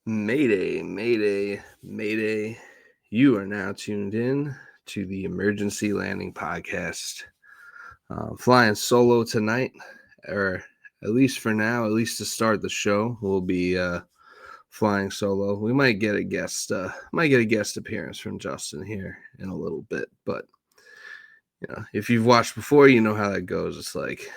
Mayday, mayday, mayday. You are now tuned in to the Emergency Landing Podcast. Flying solo tonight, or at least for now, at least to start the show, we'll be flying solo. We might get a guest appearance from Justin here in a little bit, but if you've watched before, you know how that goes. It's like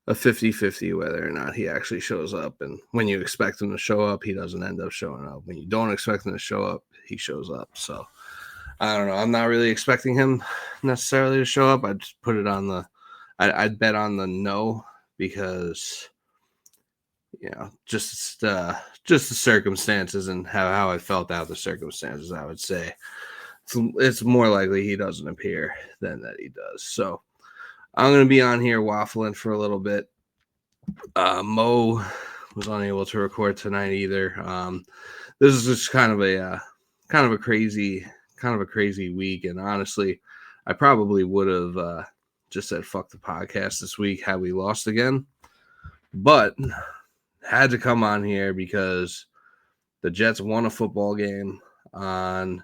a 50-50 whether or not he actually shows up. And when you expect him to show up, he doesn't end up showing up. When you don't expect him to show up, he shows up. So I don't know. I'm not really expecting him necessarily to show up. I'd just put it on I'd bet on the no because just the circumstances and how I felt out the circumstances. I would say it's more likely he doesn't appear than that he does. So I'm going to be on here waffling for a little bit. Mo was unable to record tonight either. This is just kind of a crazy week, and honestly, I probably would have just said fuck the podcast this week had we lost again, but had to come on here because the Jets won a football game on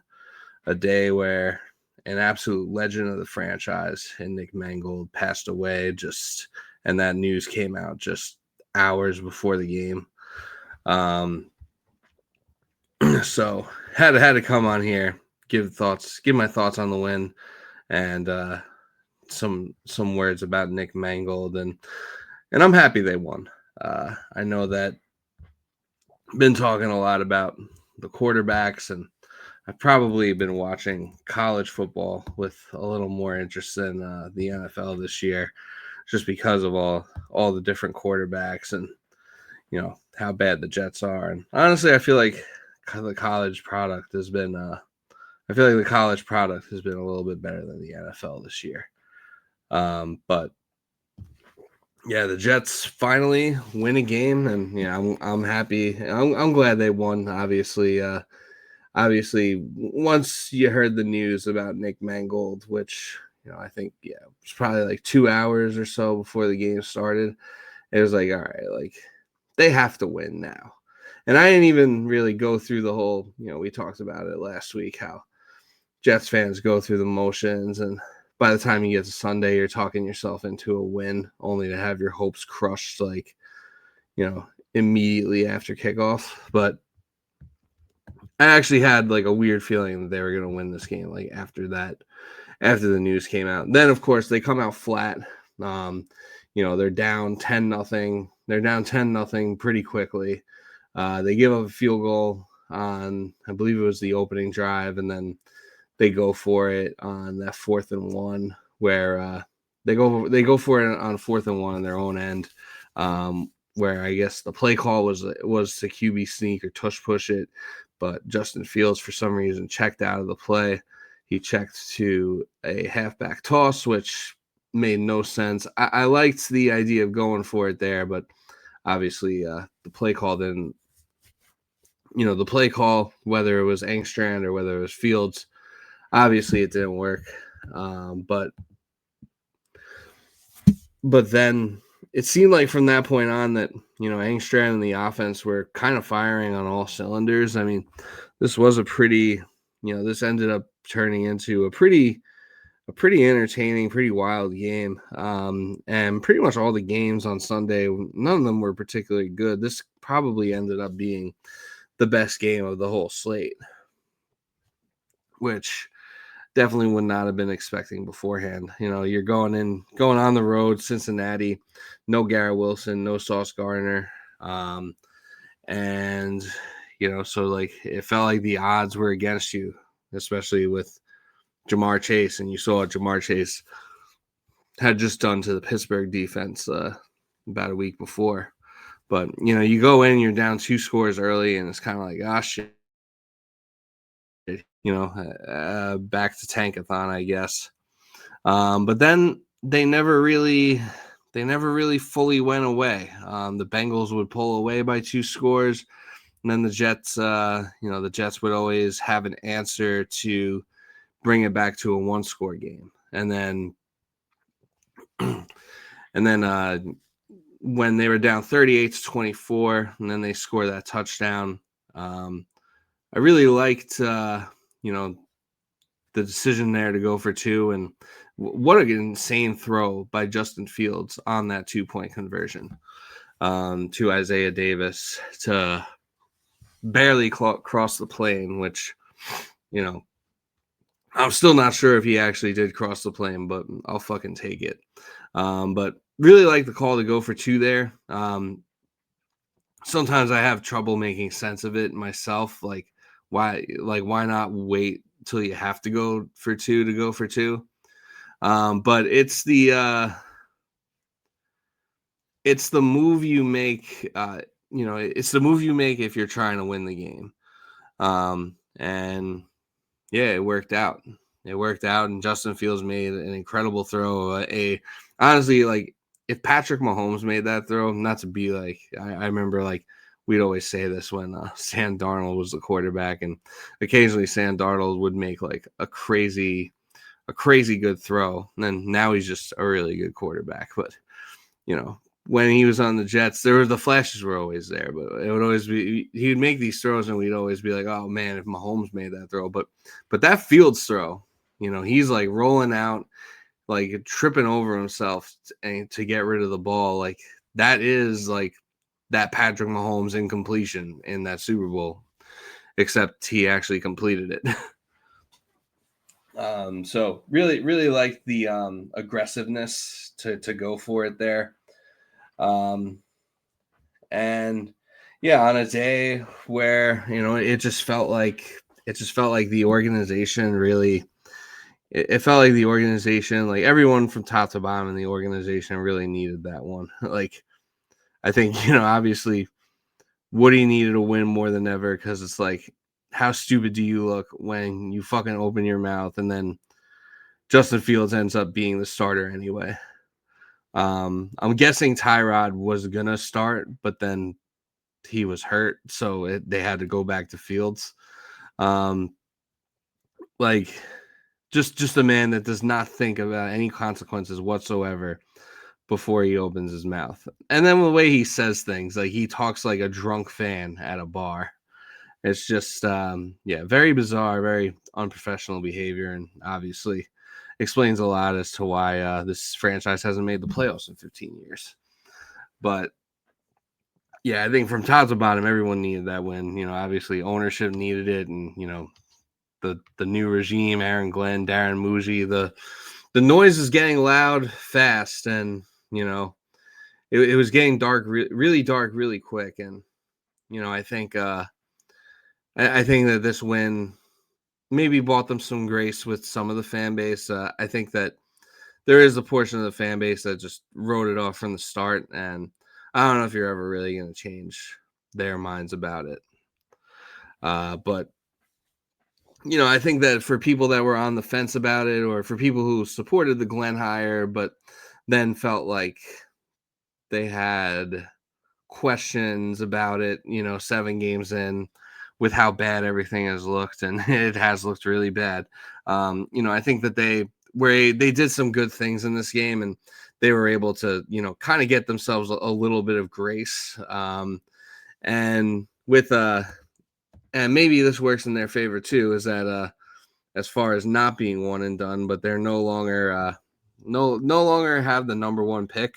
a day where an absolute legend of the franchise and Nick Mangold passed away, and that news came out just hours before the game. So had to come on here, give my thoughts on the win, and some words about Nick Mangold, and I'm happy they won. I know that I've been talking a lot about the quarterbacks, and I've probably been watching college football with a little more interest than the NFL this year, just because of all the different quarterbacks and how bad the Jets are. And honestly, I feel like the college product has been a little bit better than the NFL this year. But yeah, the Jets finally win a game, and I'm happy. I'm glad they won. Obviously, once you heard the news about Nick Mangold, which I think it was probably like 2 hours or so before the game started, it was like, all right, like they have to win now. And I didn't even really go through the whole, we talked about it last week, how Jets fans go through the motions, and by the time you get to Sunday, you're talking yourself into a win, only to have your hopes crushed, like, immediately after kickoff. But I actually had like a weird feeling that they were going to win this game, like after the news came out. Then, of course, they come out flat. They're down 10-0. They're down 10-0 pretty quickly. They give up a field goal on, I believe it was the opening drive, and then they go for it on that 4th and 1, where they go for it on 4th and 1 on their own end, where I guess the play call was to QB sneak or tush push it, but Justin Fields for some reason checked out of the play. He checked to a halfback toss, which made no sense. I liked the idea of going for it there, but obviously the play call didn't. The play call, whether it was Engstrand or whether it was Fields, obviously it didn't work. But then it seemed like from that point on that, Engstrand and the offense were kind of firing on all cylinders. I mean, this was this ended up turning into a pretty entertaining, pretty wild game. And pretty much all the games on Sunday, none of them were particularly good. This probably ended up being the best game of the whole slate, which definitely would not have been expecting beforehand. You're going on the road, Cincinnati, no Garrett Wilson, no Sauce Gardner. And, so like it felt like the odds were against you, especially with Jamar Chase. And you saw what Jamar Chase had just done to the Pittsburgh defense about a week before. But, you go in, you're down 2 scores early, and it's kind of like, shit. Back to tankathon, I guess. But then they never really fully went away. The Bengals would pull away by 2 scores, and then the Jets, the Jets would always have an answer to bring it back to a 1-score game. And then when they were down 38-24, and then they score that touchdown I really liked, the decision there to go for two, and what an insane throw by Justin Fields on that 2-point conversion to Isaiah Davis to barely cross the plane, which, I'm still not sure if he actually did cross the plane, but I'll fucking take it. But really like the call to go for two there. Sometimes I have trouble making sense of it myself. Like why not wait till you have to go for two to go for two? But it's the move you make. It's the move you make if you're trying to win the game. And yeah, it worked out. It worked out, and Justin Fields made an incredible throw. Honestly, like if Patrick Mahomes made that throw, not to be like, I remember like we'd always say this when Sam Darnold was the quarterback, and occasionally Sam Darnold would make like a crazy good throw, and then now he's just a really good quarterback. But when he was on the Jets, the flashes were always there, but it would always be he would make these throws, and we'd always be like, oh man, if Mahomes made that throw, but that Fields throw, he's like rolling out, like tripping over himself to get rid of the ball, like that is like that Patrick Mahomes incompletion in that Super Bowl, except he actually completed it. So really, really like the aggressiveness to go for it there. And yeah, on a day where, it just felt like the organization really, it felt like the organization, like everyone from top to bottom in the organization really needed that one. Like, I think, obviously Woody needed a win more than ever, because it's like, how stupid do you look when you fucking open your mouth and then Justin Fields ends up being the starter anyway. I'm guessing Tyrod was gonna start, but then he was hurt, so they had to go back to Fields. Like just a man that does not think about any consequences whatsoever before he opens his mouth. And then the way he says things, like he talks like a drunk fan at a bar. It's just very bizarre, very unprofessional behavior, and obviously explains a lot as to why this franchise hasn't made the playoffs in 15 years. But yeah, I think from top to bottom, everyone needed that win. Obviously ownership needed it, and the new regime, Aaron Glenn, Darren Muji, the noise is getting loud fast, and it was getting dark, really dark, really quick. And I think I think that this win maybe bought them some grace with some of the fan base. I think that there is a portion of the fan base that just wrote it off from the start, and I don't know if you're ever really going to change their minds about it. But I think that for people that were on the fence about it, or for people who supported the Glenn hire, but then felt like they had questions about it, 7 games in, with how bad everything has looked, and it has looked really bad. I think that they did some good things in this game, and they were able to, kind of get themselves a little bit of grace. And with and maybe this works in their favor too, is that as far as not being one and done, but they're no longer no longer have the number 1 pick.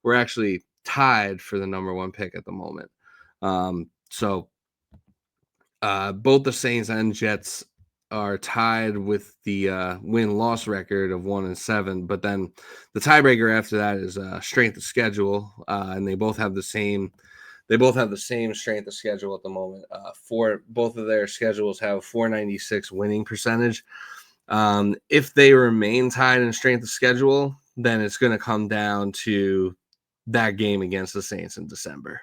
We're actually tied for the number 1 pick at the moment. So both the Saints and Jets are tied with the win-loss record of 1-7, but then the tiebreaker after that is strength of schedule, and they both have the same strength of schedule at the moment. For both of their schedules have 496 winning percentage. If they remain tied in strength of schedule, then it's going to come down to that game against the Saints in December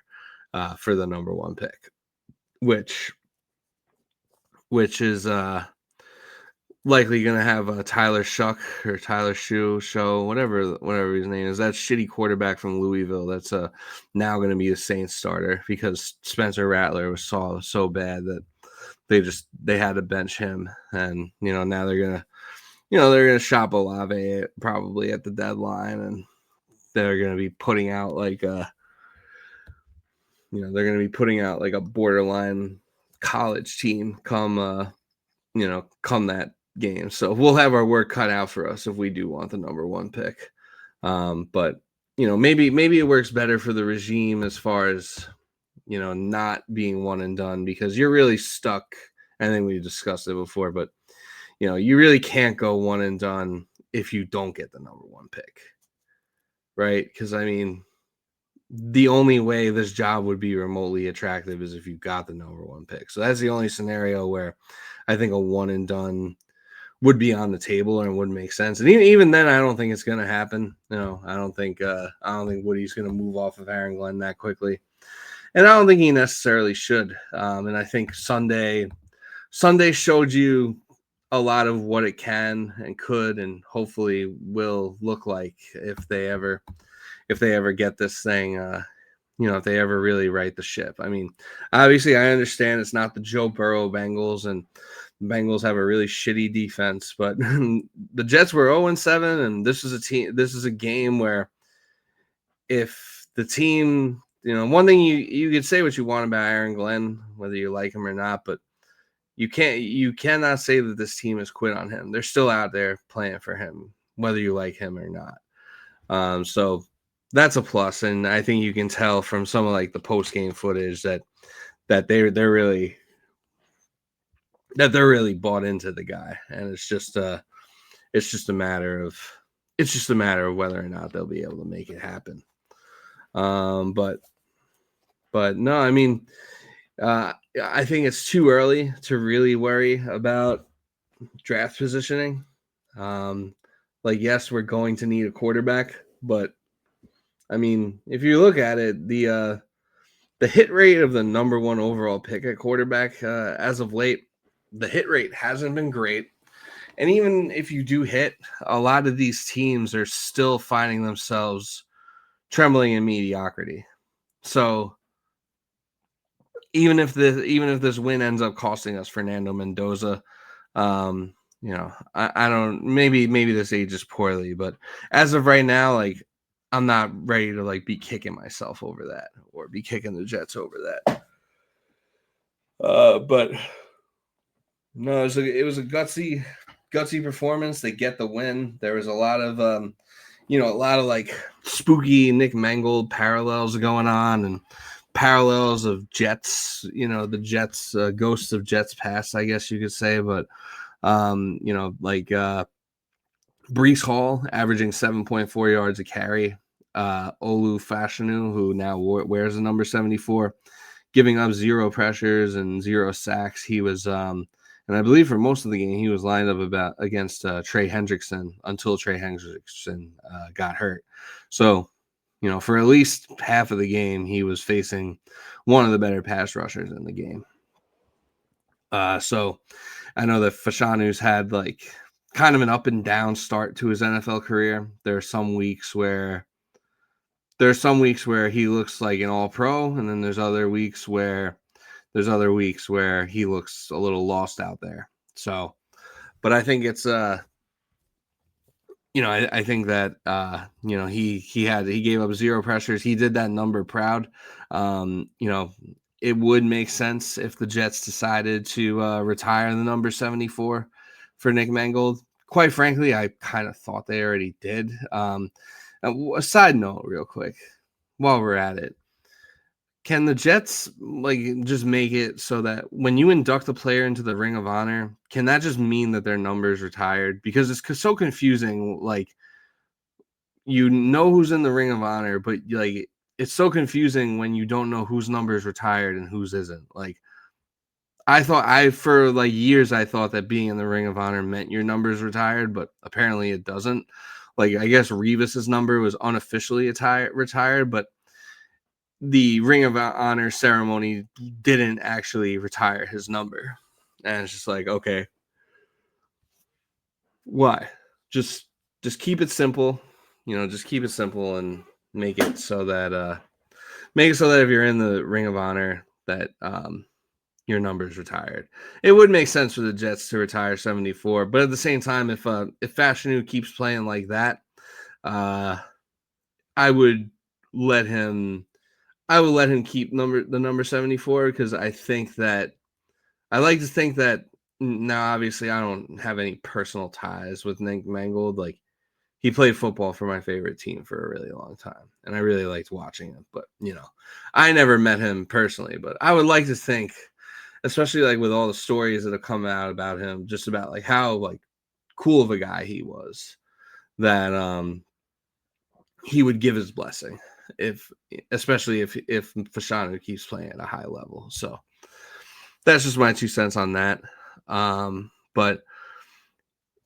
for the number 1 pick, which is likely going to have Tyler Shuck or Tyler Show, whatever his name is. That shitty quarterback from Louisville that's now going to be a Saints starter, because Spencer Rattler was so bad that they had to bench him. And now they're gonna shop Olave probably at the deadline, and they're gonna be putting out like a borderline college team come come that game. So we'll have our work cut out for us if we do want the number one pick. But maybe it works better for the regime as far as not being one and done, because you're really stuck. I think we discussed it before, but you really can't go one and done if you don't get the number one pick, right? Because I mean, the only way this job would be remotely attractive is if you got the number one pick. So that's the only scenario where I think a one and done would be on the table and would make sense. And even then, I don't think it's going to happen. I don't think Woody's going to move off of Aaron Glenn that quickly, and I don't think he necessarily should. And I think Sunday showed you a lot of what it can and could and hopefully will look like if they ever get this thing, if they ever really right the ship. I mean, obviously I understand it's not the Joe Burrow Bengals, and the Bengals have a really shitty defense, but the Jets were 0-7, and this is a game where if the team, one thing you could say what you want about Aaron Glenn, whether you like him or not, but you cannot say that this team has quit on him. They're still out there playing for him, whether you like him or not. So that's a plus, and I think you can tell from some of like the post game footage that they're really bought into the guy, and it's just a matter of whether or not they'll be able to make it happen. But no, I mean, I think it's too early to really worry about draft positioning. Yes, we're going to need a quarterback, but I mean, if you look at it, the hit rate of the number one overall pick at quarterback as of late, the hit rate hasn't been great. And even if you do hit, a lot of these teams are still finding themselves trembling in mediocrity. So even if this win ends up costing us Fernando Mendoza, I don't, maybe this ages poorly, but as of right now, like, I'm not ready to like be kicking myself over that or be kicking the Jets over that. But no, it was a gutsy performance. They get the win. There was a lot of like spooky Nick Mangold parallels going on, and parallels of Jets, the Jets, ghosts of Jets past, I guess you could say. But Breece Hall averaging 7.4 yards a carry. Olu Fashanu, who now wears the number 74, giving up 0 pressures and 0 sacks. He was, and I believe for most of the game, he was lined up against Trey Hendrickson until Trey Hendrickson got hurt. So, for at least half of the game, he was facing one of the better pass rushers in the game. So I know that Fashanu's had like kind of an up and down start to his NFL career. There are some weeks where he looks like an all-pro, and then there's other weeks where he looks a little lost out there. So, but I think it's I think that he gave up 0 pressures. He did that number proud. It would make sense if the Jets decided to retire the number 74 for Nick Mangold. Quite frankly, I kind of thought they already did. A side note real quick while we're at it. Can the Jets just make it so that when you induct a player into the Ring of Honor, can that just mean that their number is retired? Because it's so confusing. Like, who's in the Ring of Honor, but like it's so confusing when you don't know whose number is retired and whose isn't. Like, for years I thought that being in the Ring of Honor meant your number is retired, but apparently it doesn't. Like, I guess Revis's number was unofficially retired, but the Ring of Honor ceremony didn't actually retire his number. And it's just like, okay, why? Just keep it simple, just keep it simple and make it so that if you're in the Ring of Honor that your number is retired. It would make sense for the Jets to retire 74, but at the same time, if Fashanu keeps playing like that, I would let him keep the number 74, because I think that I like to think that now, obviously, I don't have any personal ties with Nick Mangold. Like, he played football for my favorite team for a really long time, and I really liked watching him. But I never met him personally. But I would like to think, especially like with all the stories that have come out about him, just about like how like cool of a guy he was, that he would give his blessing if, especially if Fashanu keeps playing at a high level. So that's just my 2 cents on that. But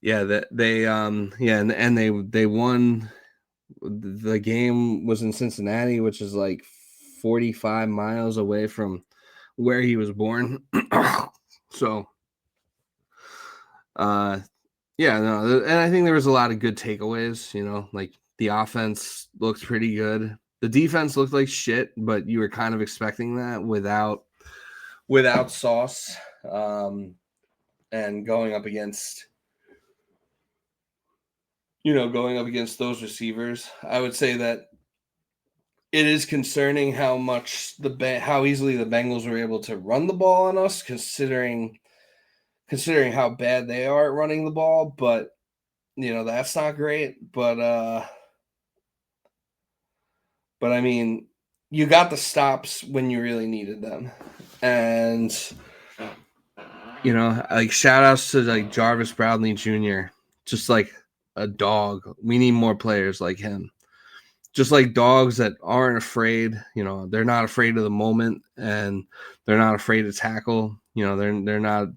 yeah, that they yeah, and they won. The game was in Cincinnati, which is like 45 miles away from where he was born. So yeah, no, and I think there was a lot of good takeaways, like the offense looked pretty good. The defense looked like shit, but you were kind of expecting that without Sauce. And going up against those receivers, I would say that it is concerning how easily the Bengals were able to run the ball on us, considering how bad they are at running the ball. But that's not great. But I mean, you got the stops when you really needed them, and like shout outs to like Jarvis Bradley Jr. Just like a dog. We need more players like him. Just like dogs that aren't afraid, they're not afraid of the moment, and they're not afraid to tackle. They're not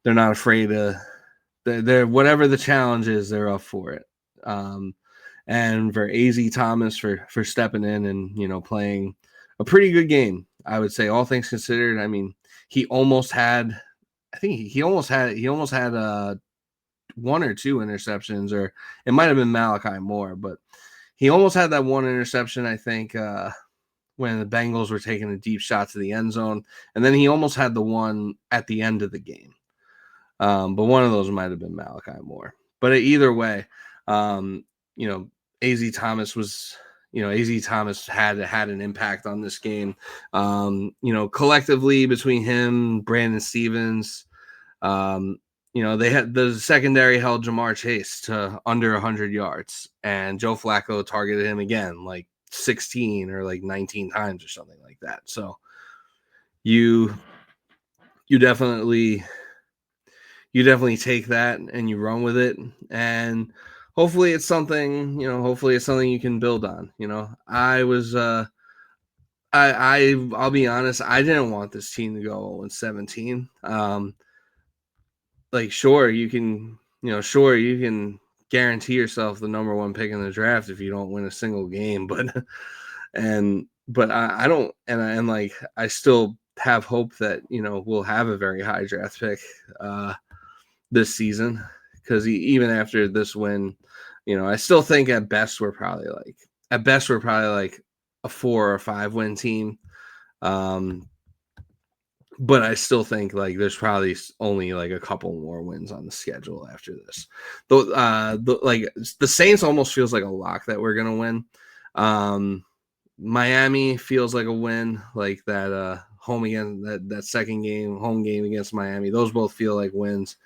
afraid to. They're whatever the challenge is, they're up for it. And for Az Thomas for stepping in and playing a pretty good game, I would say, all things considered. I mean, he almost had, I think he almost had one or two interceptions, or it might have been Malachi Moore, but he almost had that one interception, I think, when the Bengals were taking a deep shot to the end zone, and then he almost had the one at the end of the game. But one of those might have been Malachi Moore. But either way, Az Thomas was, Az Thomas had an impact on this game. Collectively between him, Brandon Stevens, they had the secondary held Jamar Chase to under 100 yards, and Joe Flacco targeted him again like 16 or like 19 times or something like that. So you definitely take that and you run with it, and hopefully it's something you can build on. I'll be honest, I didn't want this team to go 0-17. Like sure you can guarantee yourself the number one pick in the draft if you don't win a single game, but I don't, and like I still have hope that we'll have a very high draft pick this season, because even after this win, I still think at best we're probably like a 4 or 5 win team. But I still think like there's probably only like a couple more wins on the schedule after this. Though like the Saints almost feels like a lock that we're gonna win. Miami feels like a win, like that home again, that second game, home game against Miami. Those both feel like wins.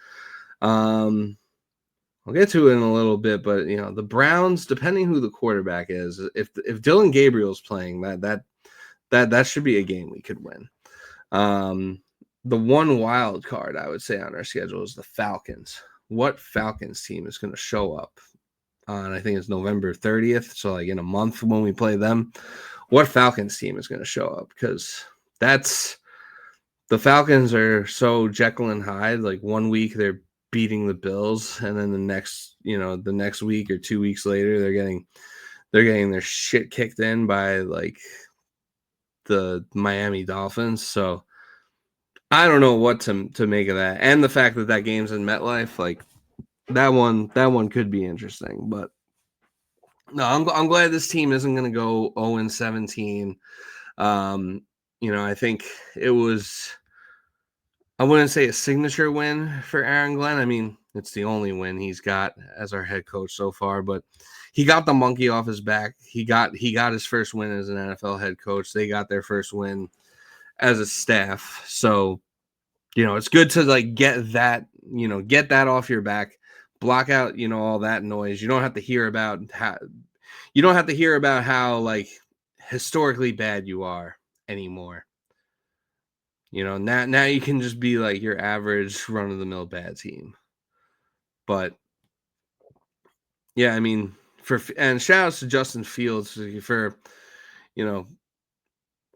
I'll get to it in a little bit, but the Browns, depending who the quarterback is, if Dylan Gabriel's playing, that should be a game we could win. The one wild card I would say on our schedule is the Falcons. What Falcons team is going to show up on, I think it's November 30th, so like in a month when we play them? What Falcons team is going to show up? Because the Falcons are so Jekyll and Hyde. Like 1 week they're beating the Bills, and then the next week or 2 weeks later they're getting their shit kicked in by like the Miami Dolphins. So I don't know what to make of that, and the fact that game's in MetLife, like that one could be interesting. But no, I'm glad this team isn't going to go 0-17. I think it was, I wouldn't say a signature win for Aaron Glenn. I mean, it's the only win he's got as our head coach so far, but he got the monkey off his back. He got his first win as an NFL head coach. They got their first win as a staff. So it's good to like get that off your back, block out, all that noise. You don't have to hear about how like historically bad you are anymore. Now you can just be like your average run of the mill bad team. But yeah, I mean, and shout outs to Justin Fields for you know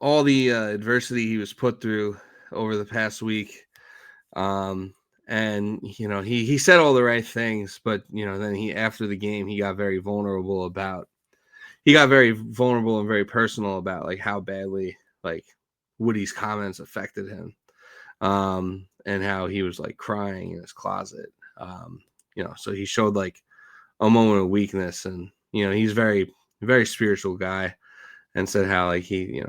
all the adversity he was put through over the past week. And he said all the right things, but then after the game he got very vulnerable and very personal about like how badly like Woody's comments affected him. And how he was like crying in his closet. So he showed like a moment of weakness, and he's very, very spiritual guy, and said how like he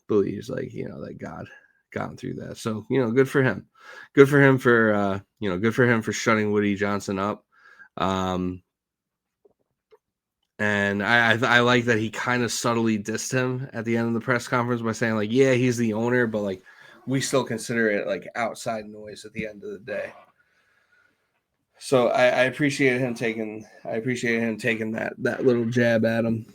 believes like that God got him through that. So good for him. Good for him for good for him for shutting Woody Johnson up. And I like that he kind of subtly dissed him at the end of the press conference by saying like, yeah, he's the owner, but like we still consider it like outside noise at the end of the day. So I appreciated him taking that little jab at him.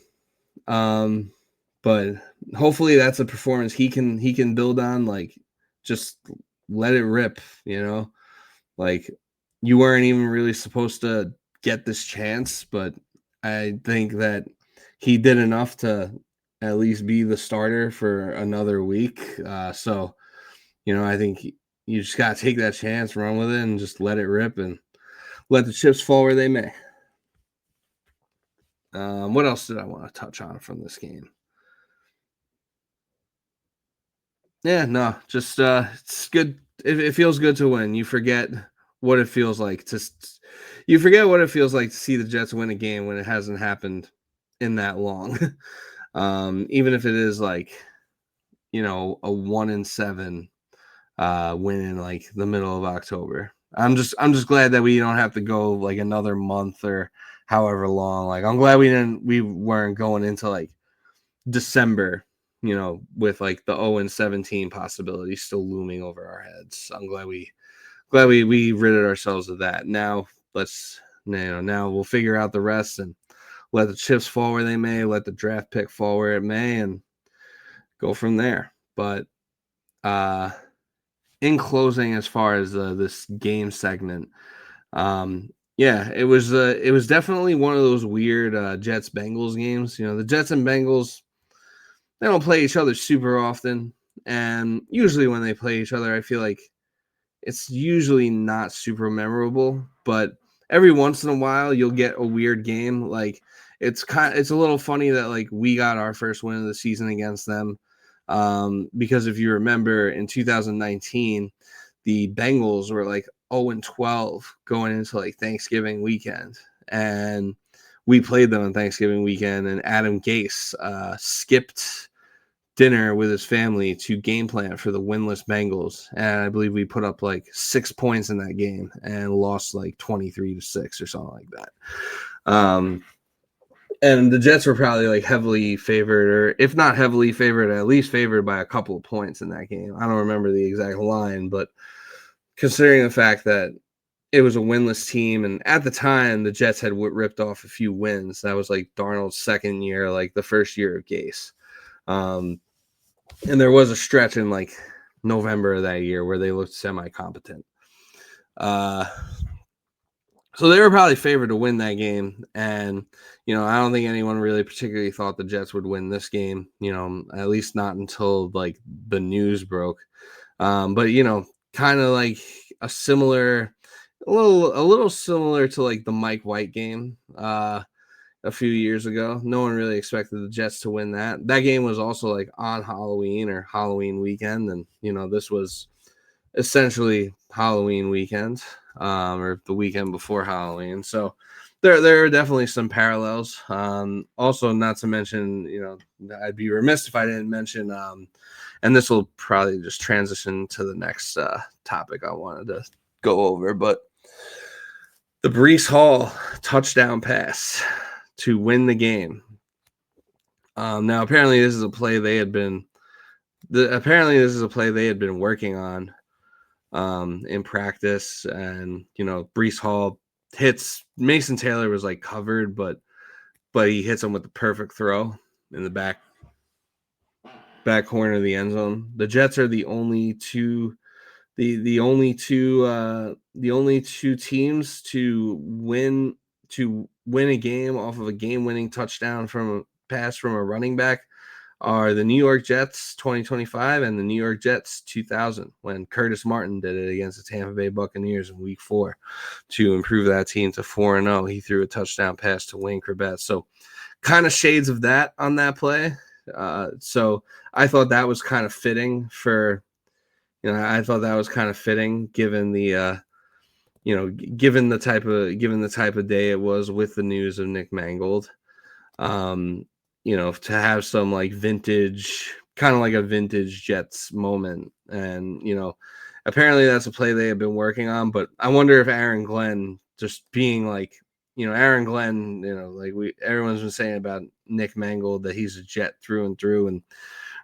But hopefully that's a performance he can build on. Like, just let it rip, like you weren't even really supposed to get this chance, but I think that he did enough to at least be the starter for another week. So, I think you just got to take that chance, run with it, and just let it rip and let the chips fall where they may. What else did I want to touch on from this game? Yeah, no, just it's good. It feels good to win. You forget what it feels like to see the Jets win a game when it hasn't happened in that long. Even if it is like a 1-7 win in like the middle of October. I'm just glad that we don't have to go like another month or however long. Like I'm glad we weren't going into like December, with like the 0-17 possibility still looming over our heads. I'm glad we ridded ourselves of that. Now now we'll figure out the rest and let the chips fall where they may, let the draft pick fall where it may, and go from there. But in closing, as far as this game segment, yeah, it was definitely one of those weird Jets Bengals games. The Jets and Bengals, they don't play each other super often, and usually when they play each other, I feel like it's usually not super memorable, but every once in a while you'll get a weird game. Like it's a little funny that like we got our first win of the season against them. Because if you remember in 2019, the Bengals were like 0-12 going into like Thanksgiving weekend, and we played them on Thanksgiving weekend, and Adam Gase skipped dinner with his family to game plan for the winless Bengals, and I believe we put up like 6 points in that game and lost like 23-6 or something like that. And the Jets were probably like heavily favored, or if not heavily favored, at least favored by a couple of points in that game. I don't remember the exact line, but considering the fact that it was a winless team, and at the time the Jets had ripped off a few wins. That was like Darnold's second year, like the first year of Gase. And there was a stretch in like November of that year where they looked semi-competent. So they were probably favored to win that game. And, I don't think anyone really particularly thought the Jets would win this game, at least not until like the news broke. But, kind of like a little similar to like the Mike White game a few years ago. No one really expected the Jets to win that. That game was also like on Halloween or Halloween weekend. And, this was essentially Halloween weekend, or the weekend before Halloween. So there are definitely some parallels. Also, not to mention, I'd be remiss if I didn't mention, and this will probably just transition to the next topic I wanted to go over, but the Breece Hall touchdown pass to win the game. Now, apparently, this is a play they had been working on in practice. And, Breece Hall hits Mason Taylor was like covered, but he hits him with the perfect throw in the back corner of the end zone. The Jets are the only two teams to win a game off of a game-winning touchdown from a pass from a running back are the New York Jets 2025 and the New York Jets 2000, when Curtis Martin did it against the Tampa Bay Buccaneers in Week 4 to improve that team to 4-0. He threw a touchdown pass to Wayne Corbett. So kind of shades of that on that play. So I thought that was kind of fitting given the given the type of day it was with the news of Nick Mangold. To have some like vintage, kind of like a vintage Jets moment. And, apparently that's a play they have been working on, but I wonder if Aaron Glenn just being like, Aaron Glenn, everyone's been saying about Nick Mangold that he's a Jet through and through. And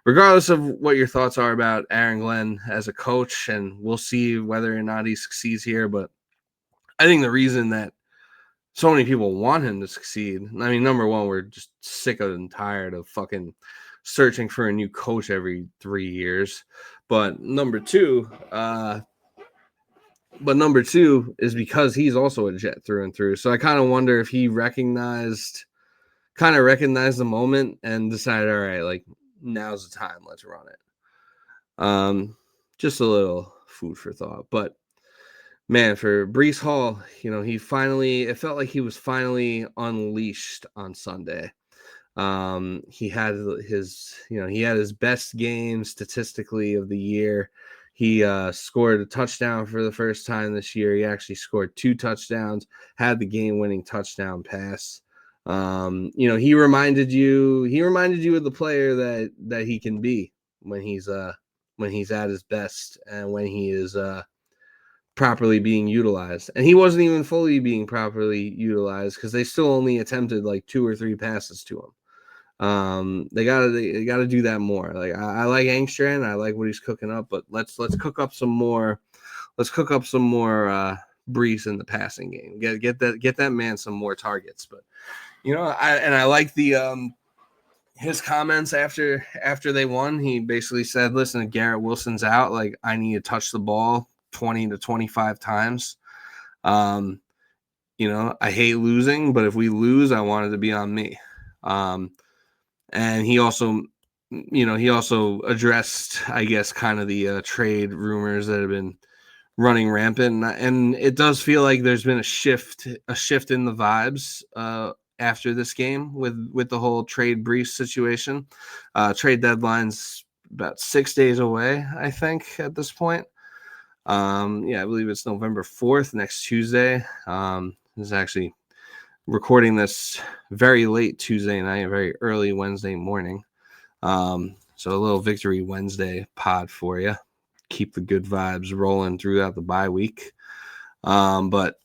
regardless of what your thoughts are about Aaron Glenn as a coach, and we'll see whether or not he succeeds here, but I think the reason that so many people want him to succeed, I mean, number one, we're just sick and tired of fucking searching for a new coach every 3 years. But number two is because he's also a Jet through and through. So I kind of wonder if he recognized the moment and decided, all right, like, now's the time, let's run it. Just a little food for thought. But man, for Breece Hall, it felt like he was finally unleashed on Sunday. He had his best game statistically of the year. He scored a touchdown for the first time this year. He actually scored 2 touchdowns, had the game-winning touchdown pass. He reminded you of the player that he can be when he's at his best and when he is properly being utilized. And he wasn't even fully being properly utilized because they still only attempted like 2 or 3 passes to him. They gotta do that more. Like I like Angstrom, I like what he's cooking up, but let's cook up some more. Let's cook up some more Breece in the passing game. Get that man some more targets. But I like the his comments after they won. He basically said, "Listen, Garrett Wilson's out. Like I need to touch the ball 20 to 25 times. I hate losing, but if we lose, I want it to be on me." And he also addressed, I guess, kind of the trade rumors that have been running rampant. And it does feel like there's been a shift in the vibes after this game with the whole trade Breece situation. Trade deadline's about 6 days away, I think, at this point. I believe it's November 4th, next Tuesday. This is actually recording this very late Tuesday night, very early Wednesday morning. So a little Victory Wednesday pod for you. Keep the good vibes rolling throughout the bye week. But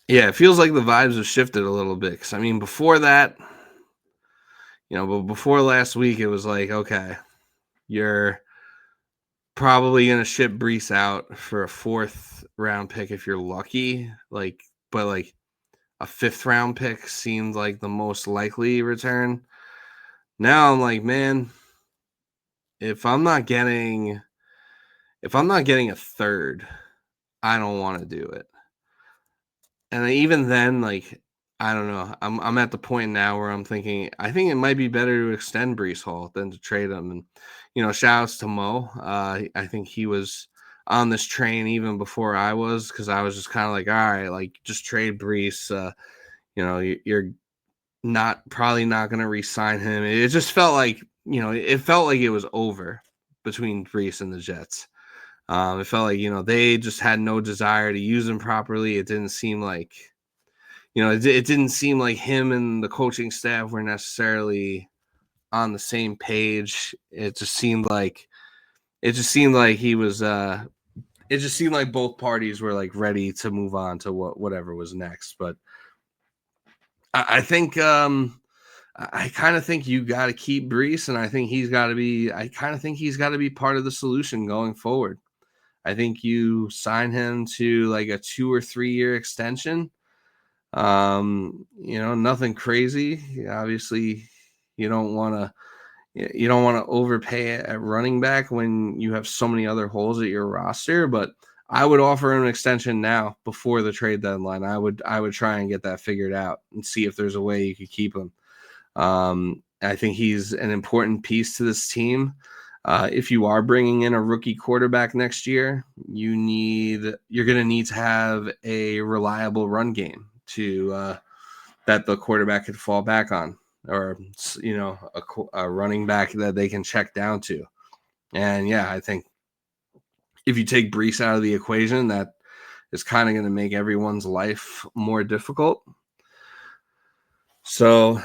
yeah, it feels like the vibes have shifted a little bit. Because, I mean, before that, but before last week, it was like, okay, you're probably going to ship Breece out for a 4th round pick if you're lucky. But a 5th round pick seemed like the most likely return. Now I'm like, man, if I'm not getting a 3rd, I don't want to do it. And even then, like, I don't know. I'm at the point now where I'm thinking, I think it might be better to extend Breece Hall than to trade him. And, shout outs to Mo. I think he was on this train even before I was, because I was just kind of like, all right, like, just trade Breece. You're probably not going to re-sign him. It just felt like, it felt like it was over between Breece and the Jets. It felt like, they just had no desire to use him properly. It didn't seem like, it didn't seem like him and the coaching staff were necessarily on the same page. It just seemed like he was, it just seemed like both parties were like ready to move on to whatever was next. But I think I kind of think you got to keep Breece, and I think he's got to be. I kind of think he's got to be part of the solution going forward. I think you sign him to like a 2 or 3 year extension. Nothing crazy. Obviously, you don't want to overpay at running back when you have so many other holes at your roster, but I would offer him an extension now before the trade deadline. I would try and get that figured out and see if there's a way you could keep him. I think he's an important piece to this team. If you are bringing in a rookie quarterback next year, you're going to need to have a reliable run game to that the quarterback could fall back on, or a running back that they can check down to. And yeah, I think if you take Breece out of the equation, that is kind of going to make everyone's life more difficult. So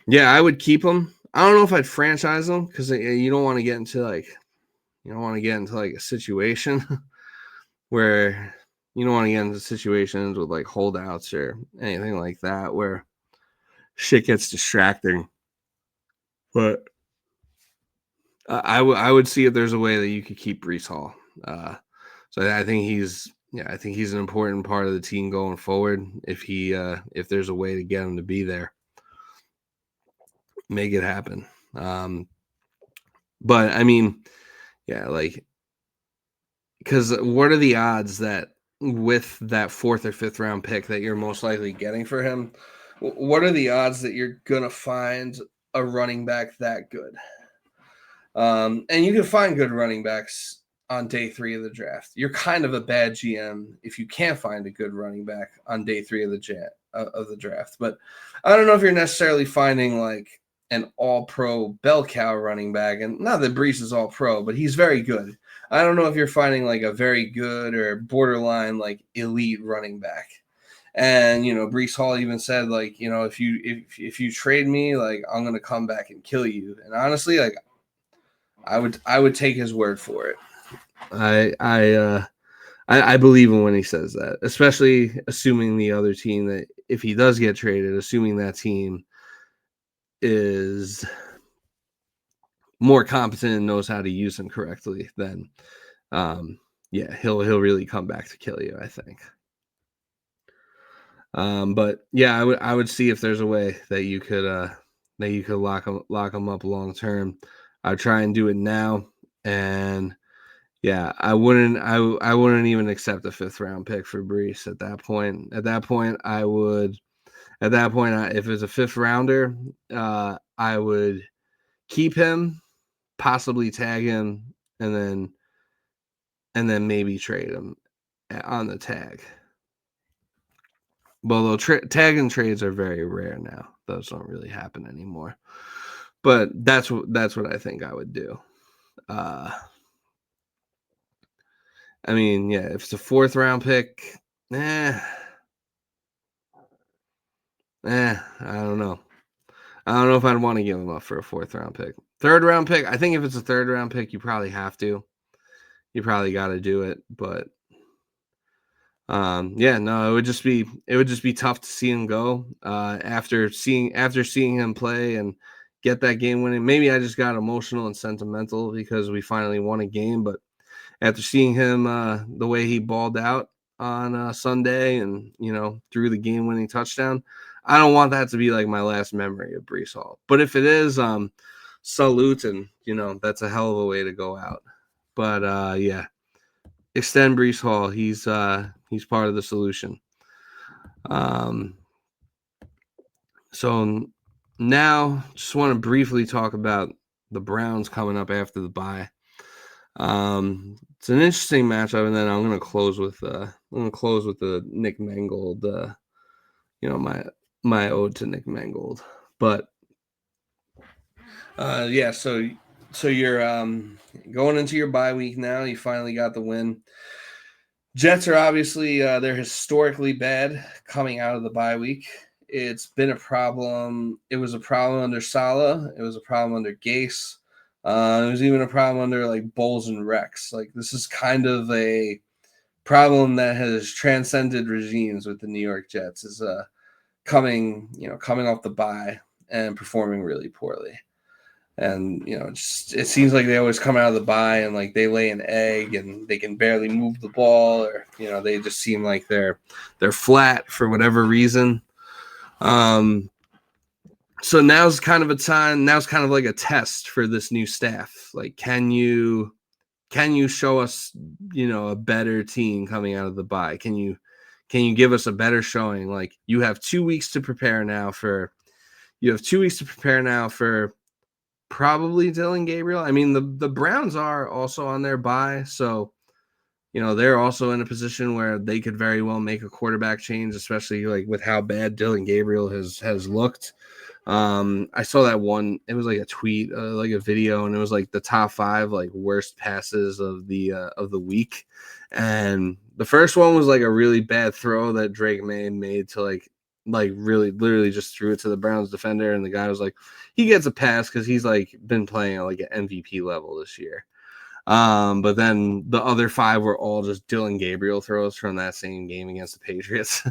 yeah, I would keep him. I don't know if I'd franchise him because you don't want to get into a situation where you don't want to get into situations with like holdouts or anything like that where shit gets distracting. But I would see if there's a way that you could keep Breece Hall. So I think he's an important part of the team going forward. If there's a way to get him to be there, make it happen. But I mean, yeah, like, because what are the odds that with that 4th or 5th round pick that you're most likely getting for him, what are the odds that you're gonna find a running back that good? And you can find good running backs on day 3 of the draft. You're kind of a bad GM if you can't find a good running back on day 3 of the draft. But I don't know if you're necessarily finding like an all-pro bell cow running back, and not that Breece is all-pro, but he's very good. I don't know if you're finding like a very good or borderline like elite running back. And Breece Hall even said like, if you trade me, like I'm gonna come back and kill you. And honestly, like I would take his word for it. I believe him when he says that, especially assuming the other team that if he does get traded, assuming that team is more competent and knows how to use him correctly, then he'll really come back to kill you, I think. But yeah, I would see if there's a way that you could lock him up long term. I'd try and do it now, and yeah, I wouldn't even accept a 5th round pick for Breece at that point. At that point, if it's a 5th rounder, I would keep him, possibly tag him, and then maybe trade him on the tag. Although tag and trades are very rare now, those don't really happen anymore. But that's what I think I would do. I mean, yeah, if it's a 4th round pick, I don't know. I don't know if I'd want to give him up for a 4th round pick. 3rd round pick, I think if it's a 3rd round pick, you probably have to. You probably got to do it, but it would just be tough to see him go after seeing him play and get that game winning. Maybe I just got emotional and sentimental because we finally won a game, but after seeing him the way he balled out on Sunday and threw the game winning touchdown, I don't want that to be like my last memory of Breece Hall. But if it is, salute, and that's a hell of a way to go out. But yeah, extend Breece Hall. He's part of the solution. So now just want to briefly talk about the Browns coming up after the bye. It's an interesting matchup, and then I'm gonna close with the Nick Mangold. My ode to Nick Mangold. But yeah, so you're going into your bye week now. You finally got the win. Jets are obviously they're historically bad coming out of the bye week. It's been a problem. It was a problem under Saleh. It was a problem under Gase. It was even a problem under like Bowles and Rex. Like this is kind of a problem that has transcended regimes with the New York Jets. Is coming off the bye. and performing really poorly. And, it seems like they always come out of the bye and like they lay an egg and they can barely move the ball, or, they just seem like they're flat for whatever reason. So now's kind of a time. Now's kind of like a test for this new staff. Like, can you show us, a better team coming out of the bye? Can you give us a better showing? Like, you have 2 weeks to prepare now for. You have 2 weeks to prepare now for probably Dillon Gabriel. I mean, the Browns are also on their bye, so they're also in a position where they could very well make a quarterback change, especially like with how bad Dillon Gabriel has looked. I saw that one. It was like a tweet, like a video, and it was like the top 5 like worst passes of the week. And the first one was like a really bad throw that Drake May made to like really literally just threw it to the Browns defender, and the guy was like, he gets a pass because he's like been playing at like an MVP level this year. But then the other 5 were all just Dillon Gabriel throws from that same game against the Patriots.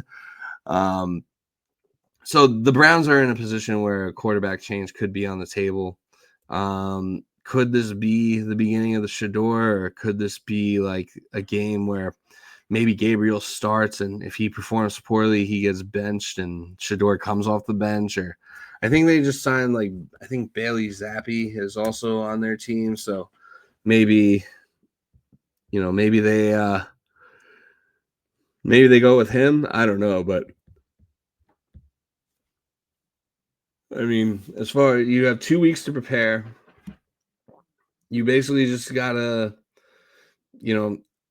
So the Browns are in a position where a quarterback change could be on the table. Could this be the beginning of the Shador, or could this be like a game where maybe Gabriel starts, and if he performs poorly, he gets benched and Shador comes off the bench? Or I think they just signed I think Bailey Zappi is also on their team. So maybe maybe they go with him. I don't know, but I mean, as far as you have 2 weeks to prepare, you basically just gotta,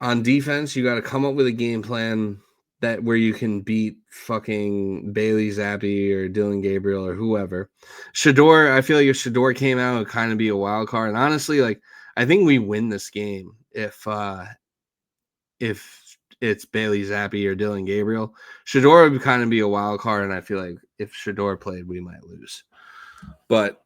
on defense, you gotta come up with a game plan that where you can beat fucking Bailey Zappi or Dillon Gabriel or whoever. Shador, I feel like if Shador came out, it would kind of be a wild card. And honestly, like, I think we win this game if it's Bailey Zappi or Dillon Gabriel. Shador would kind of be a wild card, and I feel like if Shador played, we might lose. But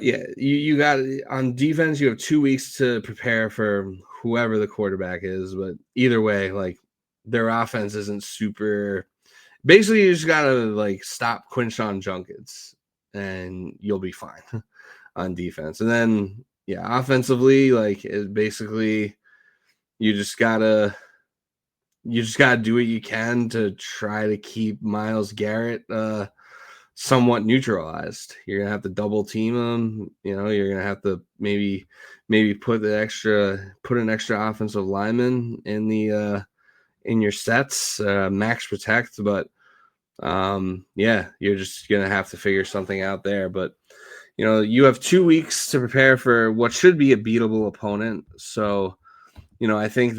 yeah, you got on defense, you have 2 weeks to prepare for whoever the quarterback is. But either way, like, their offense isn't super. Basically, you just gotta like stop Quinshon Junkins, and you'll be fine on defense. And then offensively, like, it basically you just gotta do what you can to try to keep Myles Garrett somewhat neutralized. You're gonna have to double team him. You're gonna have to maybe put an extra offensive lineman in the in your sets, max protect. But you're just gonna have to figure something out there. But you have 2 weeks to prepare for what should be a beatable opponent. So I think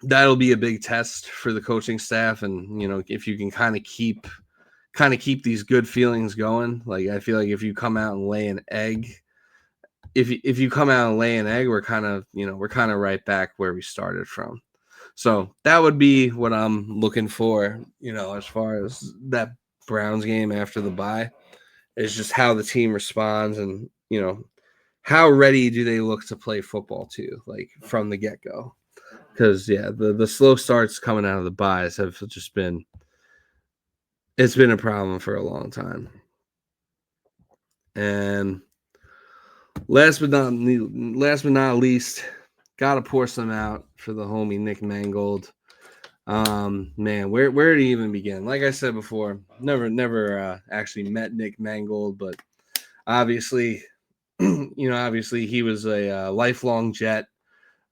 that'll be a big test for the coaching staff. And if you can kind of keep these good feelings going. Like, I feel like if you come out and lay an egg, if you come out and lay an egg, we're kind of right back where we started from. So that would be what I'm looking for, as far as that Browns game after the bye, is just how the team responds, and how ready do they look to play football too, like from the get-go. Because the slow starts coming out of the byes have just been a problem for a long time. And last but not least, gotta pour some out for the homie Nick Mangold. Man, where did he even begin? Like I said before, never actually met Nick Mangold, but obviously, obviously he was a lifelong Jet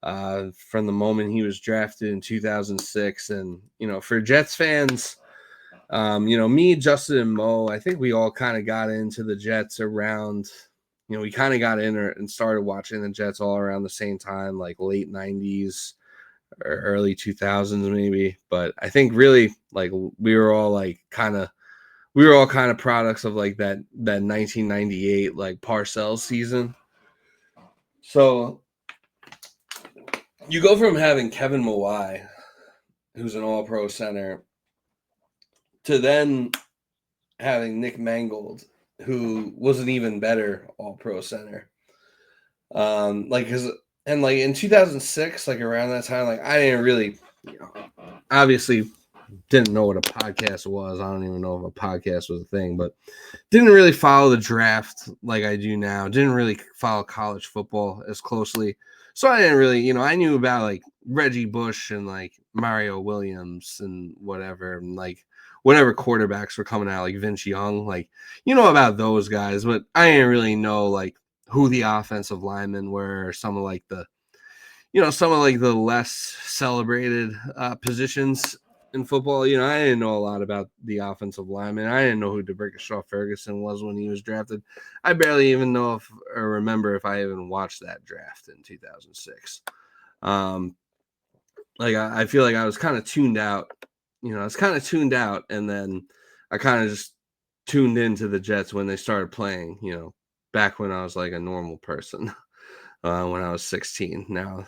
from the moment he was drafted in 2006. And for Jets fans, me, Justin, and Mo, I think we all kind of got into the Jets around, we kind of got in and started watching the Jets all around the same time, like late 90s or early 2000s maybe. But I think really, like, we were all kind of products of like that 1998 like Parcells season. So you go from having Kevin Mawai, who's an all-pro center, to then having Nick Mangold, who was an even better all-pro center. In 2006, like around that time, like I didn't really, obviously didn't know what a podcast was. I don't even know if a podcast was a thing, but didn't really follow the draft like I do now. Didn't really follow college football as closely. So I didn't really, I knew about like Reggie Bush and like Mario Williams and whatever, and like whatever quarterbacks were coming out, like Vince Young, like about those guys, but I didn't really know like who the offensive linemen were, or some of like the less celebrated positions in football. I didn't know a lot about the offensive lineman. I didn't know who DeBrickashaw Ferguson was when he was drafted. I barely even know or remember if I even watched that draft in 2006. I feel like I was kind of tuned out. I was kind of tuned out, and then I kind of just tuned into the Jets when they started playing. Back when I was like a normal person. When I was 16. Now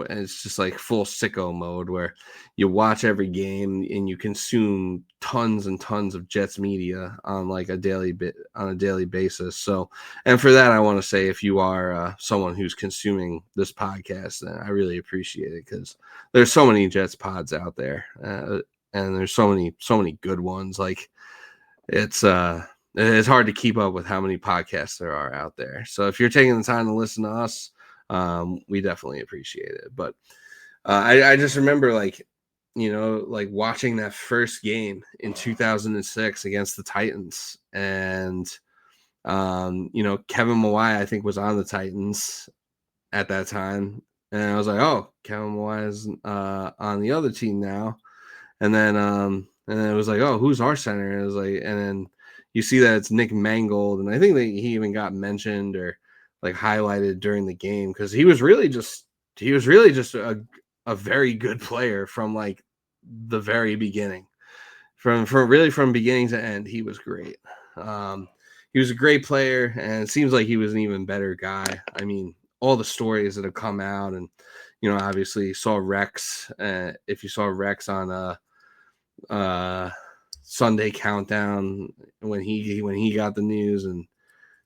it's just like full sicko mode where you watch every game and you consume tons and tons of Jets media on like a daily basis. So, and for that, I want to say if you are someone who's consuming this podcast, then I really appreciate it, because there's so many Jets pods out there, and there's so many good ones. Like it's hard to keep up with how many podcasts there are out there. So if you're taking the time to listen to us, we definitely appreciate it. But I just remember like watching that first game in 2006 against the Titans, and Kevin Mawai I think was on the Titans at that time, and I was like, oh, Kevin Mawai is on the other team now. And then it was like, oh, who's our center? And it was like, and then you see that it's Nick Mangold, and I think that he even got mentioned or like highlighted during the game, because he was really just a very good player from like the very beginning. From beginning to end, he was great. He was a great player, and it seems like he was an even better guy. I mean, all the stories that have come out, and obviously saw Rex. If you saw Rex on Sunday Countdown when he got the news, and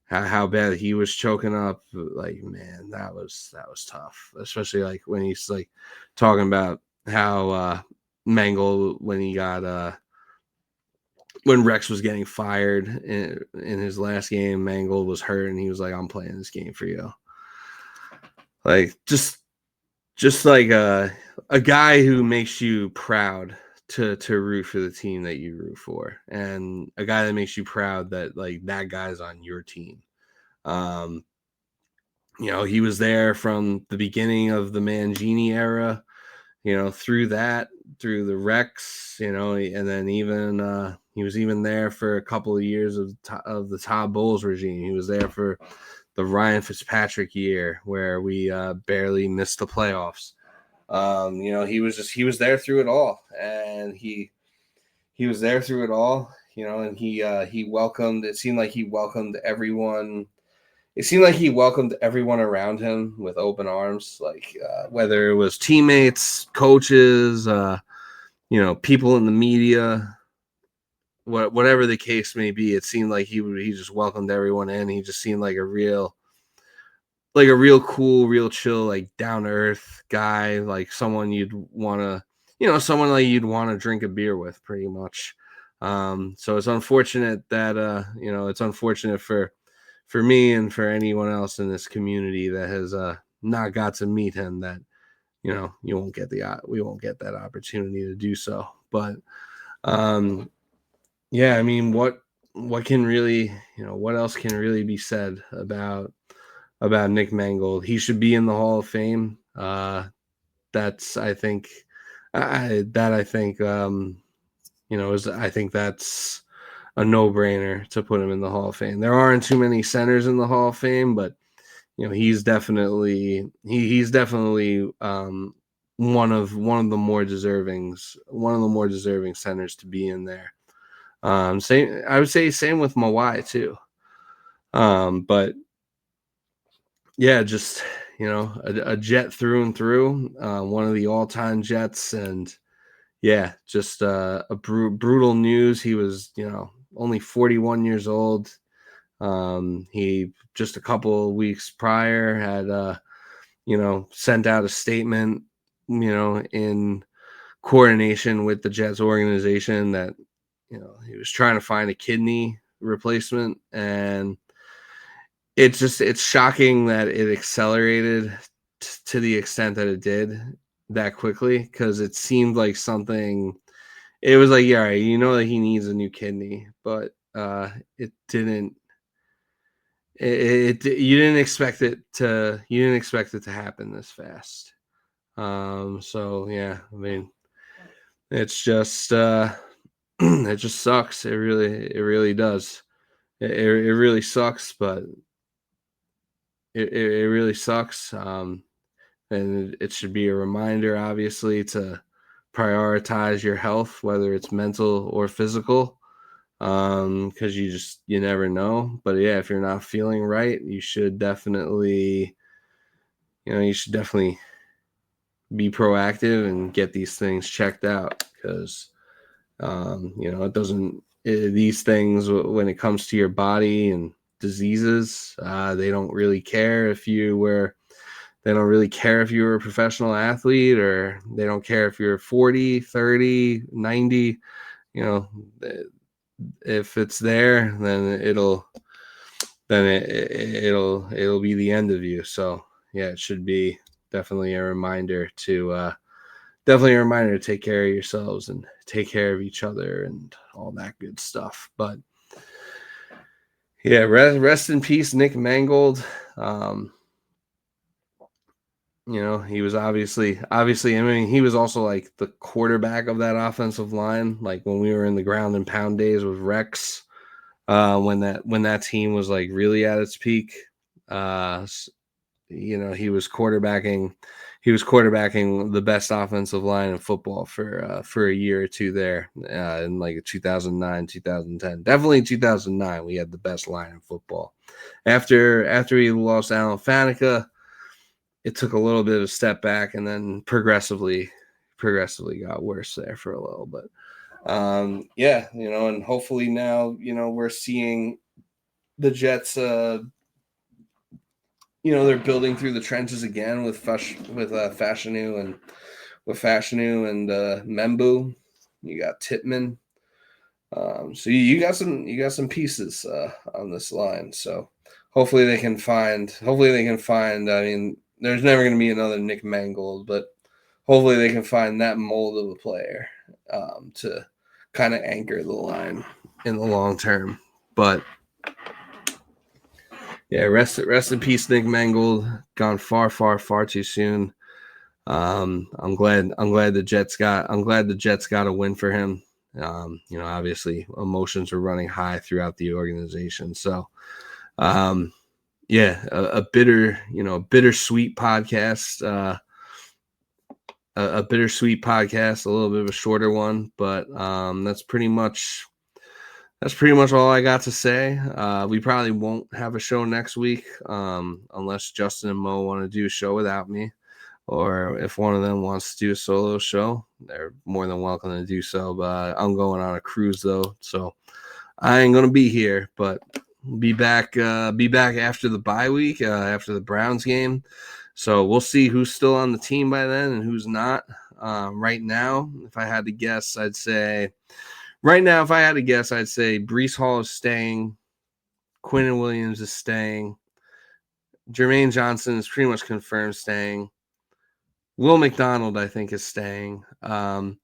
how bad he was choking up, like, man, that was tough, especially like when he's like talking about how Mangold, when Rex was getting fired in his last game, Mangold was hurt, and he was like, I'm playing this game for you. Like just like a guy who makes you proud to root for the team that you root for, and a guy that makes you proud that like that guy's on your team. He was there from the beginning of the Mangini era, through the Rex, and then even he was even there for a couple of years of the Todd Bowles regime. He was there for the Ryan Fitzpatrick year where we barely missed the playoffs. He was there through it all, and he was there through it all, and he welcomed. It seemed like he welcomed everyone. It seemed like he welcomed everyone around him with open arms, like whether it was teammates, coaches, people in the media, whatever the case may be. It seemed like he just welcomed everyone in. He just seemed like a real cool, real chill, like down to earth guy, like someone you'd want to drink a beer with, pretty much. So it's unfortunate that it's unfortunate for me and for anyone else in this community that has not got to meet him, that we won't get that opportunity to do so. But yeah, I mean, what can really, what else can really be said about Nick Mangold? He should be in the Hall of Fame. That's I think I think I think that's a no-brainer to put him in the Hall of Fame. There aren't too many centers in the Hall of Fame, but he's definitely one of the more deserving centers to be in there. I would say same with Mawai too. But yeah, just a Jet through and through, one of the all-time Jets, and yeah, just a brutal news. He was only 41 years old. He just a couple of weeks prior had sent out a statement, in coordination with the Jets organization that, he was trying to find a kidney replacement, and it's shocking that it accelerated to the extent that it did that quickly, because it seemed like something. It was like, yeah, right, that he needs a new kidney, but it didn't. You didn't expect it to happen this fast. So yeah, I mean, it's just it just sucks. It really does. It really sucks, but it really sucks. And it should be a reminder, obviously, to prioritize your health, whether it's mental or physical, because you never know. But yeah, if you're not feeling right, you should definitely be proactive and get these things checked out, because it doesn't. These things, when it comes to your body and diseases, they don't really care if you were. They don't really care if you were a professional athlete, or they don't care if you're 40, 30, 90. If it's there, then it'll be the end of you. So yeah, it should be definitely a reminder to take care of yourselves and take care of each other and all that good stuff. But yeah, rest in peace, Nick Mangold. He was obviously, I mean, he was also like the quarterback of that offensive line. Like when we were in the ground and pound days with Rex, when that team was like really at its peak. He was quarterbacking the best offensive line in football for a year or two there, in like 2009, 2010. Definitely 2009, we had the best line in football. After we lost Alan Faneca, it took a little bit of a step back, and then progressively got worse there for a little bit. Yeah, and hopefully now, we're seeing the Jets, they're building through the trenches again with Fashanu and Membu. You got Tittman. So you got some pieces on this line. So hopefully they can find. I mean, there's never going to be another Nick Mangold, but hopefully they can find that mold of a player to kind of anchor the line in the long term. But yeah, rest in peace, Nick Mangold. Gone far, far, far too soon. I'm glad the Jets got a win for him. Obviously emotions were running high throughout the organization. So, yeah, a bittersweet podcast. A bittersweet podcast, a little bit of a shorter one, but that's pretty much all I got to say. We probably won't have a show next week, unless Justin and Mo want to do a show without me, or if one of them wants to do a solo show, they're more than welcome to do so. But I'm going on a cruise though, so I ain't gonna be here. But be back after the bye week, after the Browns game. So we'll see who's still on the team by then and who's not. Right now, if I had to guess, I'd say Breece Hall is staying, Quinnen Williams is staying, Jermaine Johnson is pretty much confirmed staying. Will McDonald, I think, is staying. But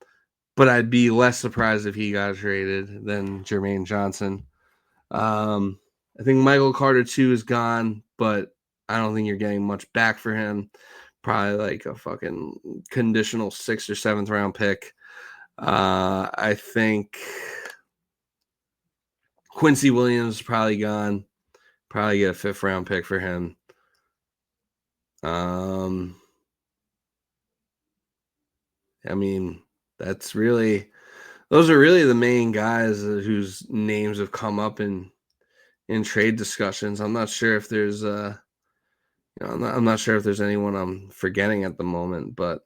I'd be less surprised if he got traded than Jermaine Johnson. I think Michael Carter, too, is gone, but I don't think you're getting much back for him. Probably like a fucking conditional 6th or 7th round pick. I think Quincy Williams is probably gone. Probably get a 5th round pick for him. I mean, those are really the main guys whose names have come up in trade discussions. I'm not sure if there's I'm not sure if there's anyone I'm forgetting at the moment, but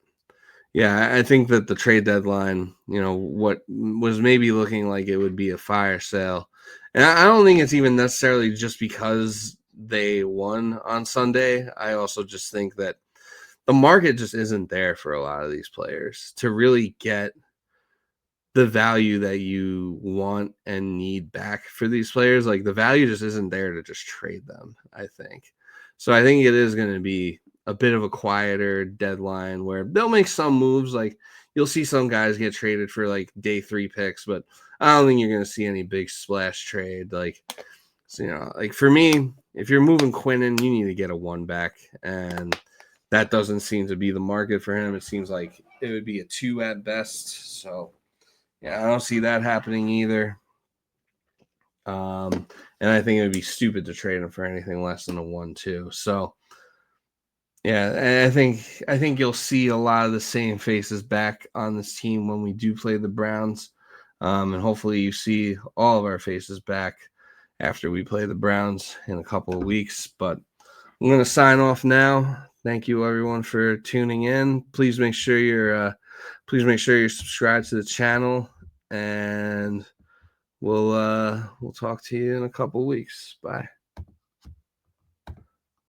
yeah, I think that the trade deadline, what was maybe looking like it would be a fire sale, and I don't think it's even necessarily just because they won on Sunday. I also just think that the market just isn't there for a lot of these players to really get the value that you want and need back for these players. Like the value just isn't there to just trade them, I think. So I think it is going to be a bit of a quieter deadline where they'll make some moves. Like you'll see some guys get traded for like day 3 picks, but I don't think you're going to see any big splash trade. Like, so, like for me, if you're moving Quinnen, you need to get a 1 back, and that doesn't seem to be the market for him. It seems like it would be a 2 at best. So yeah, I don't see that happening either. And I think it would be stupid to trade him for anything less than a 1-2. So yeah, I think you'll see a lot of the same faces back on this team when we do play the Browns. And hopefully you see all of our faces back after we play the Browns in a couple of weeks. But I'm going to sign off now. Thank you everyone for tuning in. Please make sure you're subscribed to the channel, and we'll talk to you in a couple weeks. Bye.